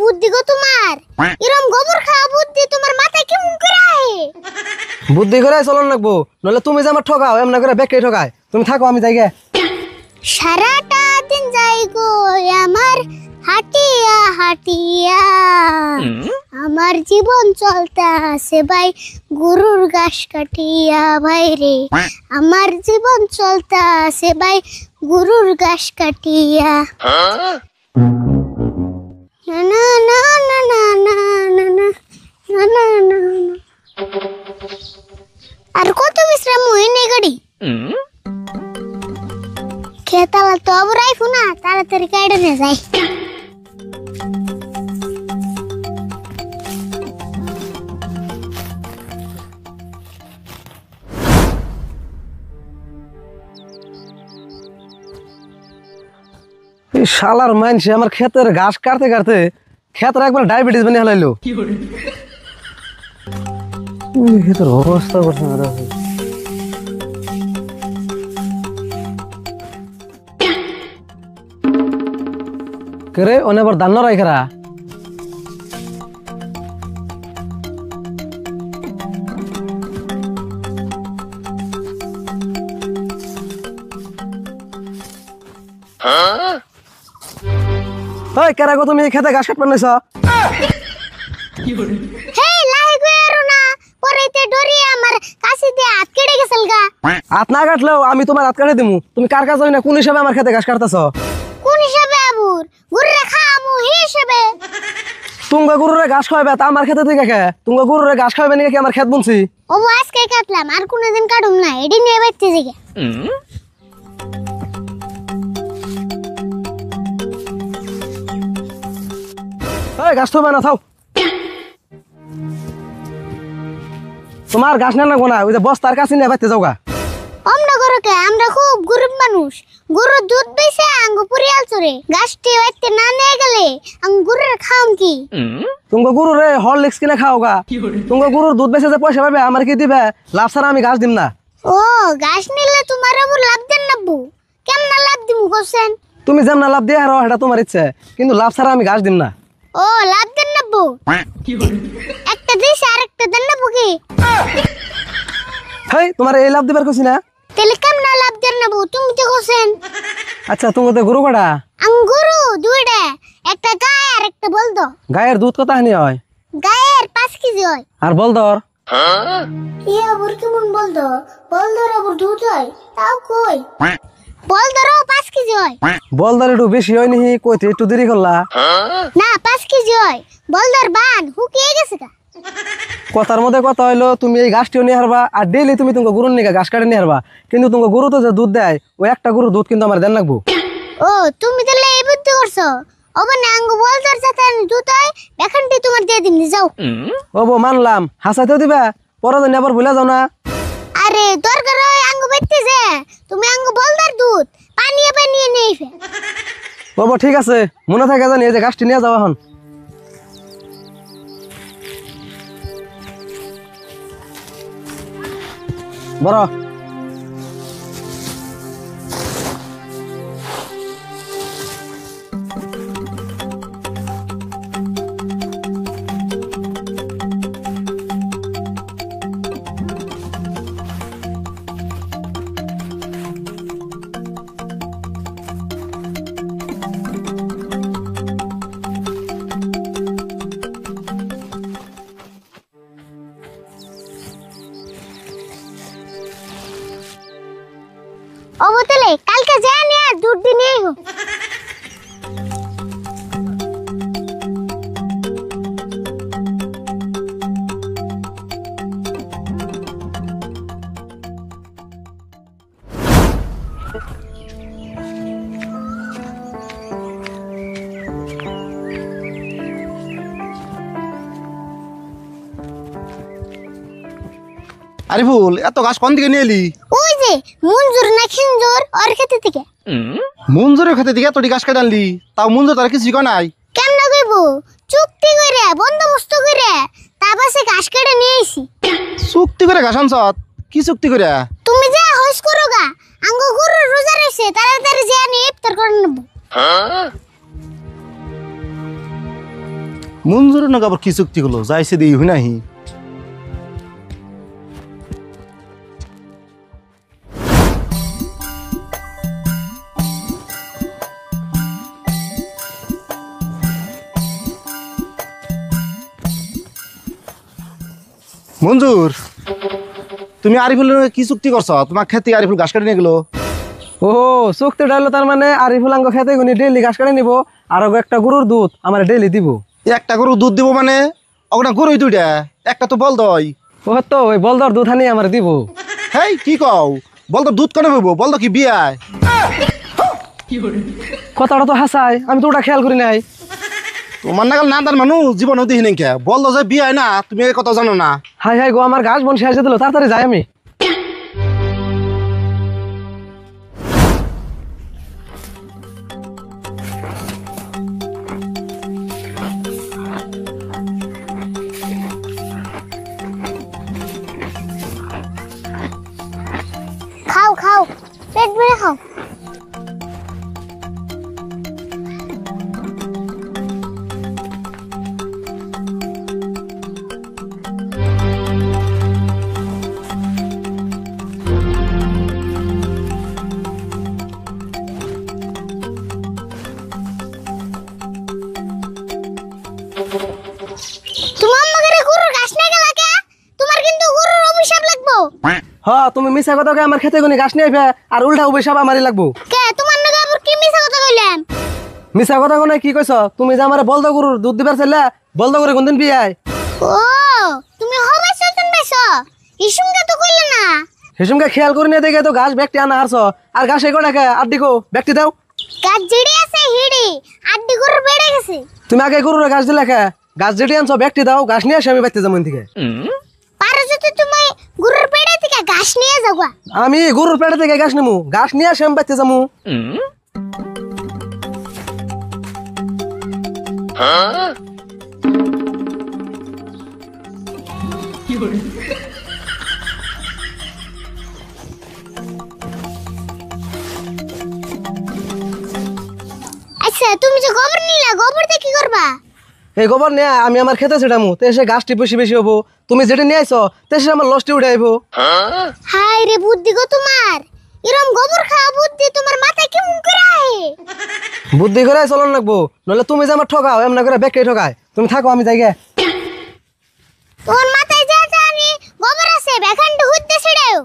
বুদ্ধি গো তোমার, এরকম গোবর খাওয়া বুদ্ধি তোমার মাথায় কেমন করে আহে? বুদ্ধি করে চলন লাগবো, নলে তুমি যে আমার ঠকাও এমন করে বেকে ঠকায়। তুমি থাকো, আমি যাই গে। সারাটা দিন যাই গো আমার হাটিয়া হাটিয়া, আমার জীবন চলতে আছে ভাই গরুর ঘাস কাটিয়া। ভাই রে আমার জীবন চলতে আছে ভাই গরুর ঘাস কাটিয়া। না না না না না না না না না না না। আর কত বিশ্রাম হয়নি গাড়ি খেতালা তো আবার আইফো না, তাড়াতাড়ি কাইডে নিয়ে যাই। এই শালার মাইনসে আমার ক্ষেতের ঘাস কাটতে কাটতে ক্ষেতের একবার ডায়াবেটিস বানিয়ে হলাইলো। ক্ষেতের অবস্থা করছে না। কে অনেকবার দান্ন রাইখারা কেরা গো, তুমি খেতে ঘাস কাটবেন নাইছ? হেই লাহি গয়রো না, পরেতে ডরি আমার কাছে দিয়ে হাত কেটে গেছল গা। হাত না কাটলেও আমি তোমার হাত কাটে দিমু। তুমি কার কাছে না কোন হিসাবে আমার খেতে ঘাস কাটতেছ? কোন হিসাবে আবুর গুররে খামু হি হিসাবে? তুমি গরুরে ঘাস খাওয়াবে তা আমার খেতে থেকে কে? তুমি গরুরে ঘাস খাওয়াবে নাকি আমার খেত বুনছি? ও আজকে কাটলাম, আর কোনদিন কাটুম না, এডি নিয়ে বাইতে জিগে। এই ঘাস তো না থাও, তোমার ঘাস না লাগবো না, ওই যে বস্তার কাছে নিয়ে বাইতে যাওগা। আমরা গরুকে আমরা খুব গরিব মানুষ, গরুর দুধ বেচে আঙ্গ পুরিয়াল চরে গাছটি বাইতে না নিয়ে গেলে আঙ্গ গরুর খাম কি? তুমি গরুরে হরলিক্স কিনে খাওগা। তুমি গরুর দুধ বেচে যে পয়সা পাবে আমার কি দিবে? লাভ ছাড়া আমি ঘাস দিম না। ও গাছ নিলে তোমার আবার লাভ দেন নাবু? কেমন লাভ দিমু কোসেন? তুমি যেমন লাভ দিয়ে হারো এটা তোমার ইচ্ছে, কিন্তু লাভ ছাড়া আমি ঘাস দিম না। ও লাভ দেন নাবু? একটা দিস আর একটা দেন নাবু কি? হেই তোমার এই লাভ দিবার কইছি না? তাহলে কেমন লাভ দেন নাবু তুমি তো কোসেন? আচ্ছা তুমি তো গরু কটা? আঙ্গুরু দুইটা, একটা গায় আর একটা বলদো। গায়ের দুধ কত হানি হয়? গায়ের 5 কেজি হয়। আর বলদর? ইয়া আবার কেমন বলদো? বলদর আবার দুধ হয় তাও কই? বলদরও 5 কেজি হয়। বলদর একটু বেশি হয় নি, কইতে একটু দেরি করলা। না 5 কেজি হয়। বলদর বান হুকিয়ে গেছে গা। কথার মধ্যে কথা হইলো তুমি এই ঘাসটিও নিয়ে হারবা, আর ডেইলি তুমি তোমার গরুর নিয়ে ঘাস কাটে নিয়ে হারবা, কিন্তু তোমার গরু তো যে দুধ দেয় ওই একটা গরুর দুধ কিন্তু আমার দেন লাগবো। ও তুমি তাহলে এই বুদ্ধি করছো? ওবা নাঙ্গ বলদর যাতে দুধ হয় এখানটি তোমার দিয়ে দিমনি যাও। ও বো মানলাম, হাসাতেও দিবা, পরে তো আবার ভুলে যাও না। আরে দরকার হয় আঙ্গ বাইতে যে তুমি আঙ্গ বলদর দুধ পানিয়ে পানিয়ে নেইবে। ও বো ঠিক আছে, মনে থাকে জানি এই যে ঘাসটি নিয়ে যাও এখন। বড় ও বোতলে কালকে যা নিয়ে দুধ দিয়ে নিয়ে আরিফুল, এত গাছ কোন দিকে নিয়ে এলি? ওই যে মঞ্জুর না খিঞ্জুর ওর খেতে থেকে। মঞ্জুরের খেতে দিকে এতটি গাছ কেটে আনলি, তাও মঞ্জুর তার কিছু কয় নাই? কেমন কইব? চুক্তি করে বন্দোবস্ত করে তারপরে ঘাস কেটে নিয়ে আইছি। চুক্তি করে ঘাস আনছত? কি চুক্তি করে? তুমি যা হইস করো গা, আঙ্গ গরু রোজা রইছে, তাড়াতাড়ি যা নিয়ে ইফতার করে নেব। মঞ্জুরের নাকি আবার কি চুক্তি হলো যাইছে দিই হই নাহি মঞ্জুর তুমি আরিফুলের লগে কি চুক্তি করছো তোমার খেতে আরিফুল ঘাস কাটি নিয়ে গেলো ও চুক্তি ডাইলো তার মানে আরিফুল আঙ্গ খেতে গুনি ডেইলি ঘাস কাটে নিব আর একটা গরুর দুধ আমার ডেইলি দিব। একটা গরু দুধ দিব মানে ওটা গরুই দুইটা একটা তো বল দই ও তো ওই বলদর দুধ আনি আমার দিব। হেই কি কও বল তো দুধ কেন হইব বল তো কি বিয়ায় কথাটা তো হাসাই, আমি তো ওটা খেয়াল করি নাই। তোমার নাগাল না তার মানুষ জীবনেও দেখি নাকি বল তো যে বিয়ায় না তুমি এই কথা জানো না হাই হাই গো আমার ঘাস বন শেষ দিল, তাড়াতাড়ি যাই আমি। খাও খাও পেট ভরে খাও। তোমার আমাকে গরুর ঘাস না গেলা কে? তোমার কিন্তু গরুর অভিশাপ লাগবো। হ তুমি মিছা কথা কয়ে আমার খেতে গুনি ঘাস নিয়ে আইবে আর উল্টা অভিশাপ আমারই লাগবো। কে তোমার নাকি আবার কি মিছা কথা কইলাম? মিছা কথা কোনে কি কইছ? তুমি যে আমারে বলদ গরুর দুধ দিবার চাইলা, বলদ গরু কোনদিন বিয়াই? ও তুমি হবে চলতেন বেশো ইসুঙ্গা তো কইলে না। সেসুমকে খেয়াল করে নিয়ে দেখে তো ঘাস ব্যক্তি আনা হারছ আর ঘাস এগো ডাকে আর দিকো ব্যক্তি দাও। গাছ জিড়ি আছে হিড়ি আড্ডি গরুর বেড়ে গেছে। তুমি আগে গরুর ঘাস দিলে খা, ঘাস যেটি আনছো ব্যক্তি দাও, ঘাস নিয়ে আসে আমি বাইতে যাবো থেকে। পারো যদি তুমি গরুর বেড়ে থেকে ঘাস নিয়ে যাবা। আমি গরুর পেটে থেকে ঘাস নেবো, ঘাস নিয়ে আসে আমি বাইতে যাবো। আচ্ছা তুমি যে গোবর নিলা গোবর দিয়ে কি করবা? এই গোবর নিয়ে আমি আমার খেতে ছেটামু, তো এসে গাছটি বেশি বেশি হবো। তুমি যেটা নিয়ে আইছো তো সে আমার লসটি উঠে আইবো। হাই রে বুদ্ধি গো তোমার, এরম গোবর খাওয়া বুদ্ধি তোমার মাথায় কেমন করে আহে? বুদ্ধি করে চলন লাগবো, নইলে তুমি যে আমার ঠকাও এমন করে ব্যাগকে ঠকায়। তুমি থাকো আমি যাই গে। তোমার মাথায় যা জানি গোবর আছে বেখানটা হুদ্দে ছেড়েও।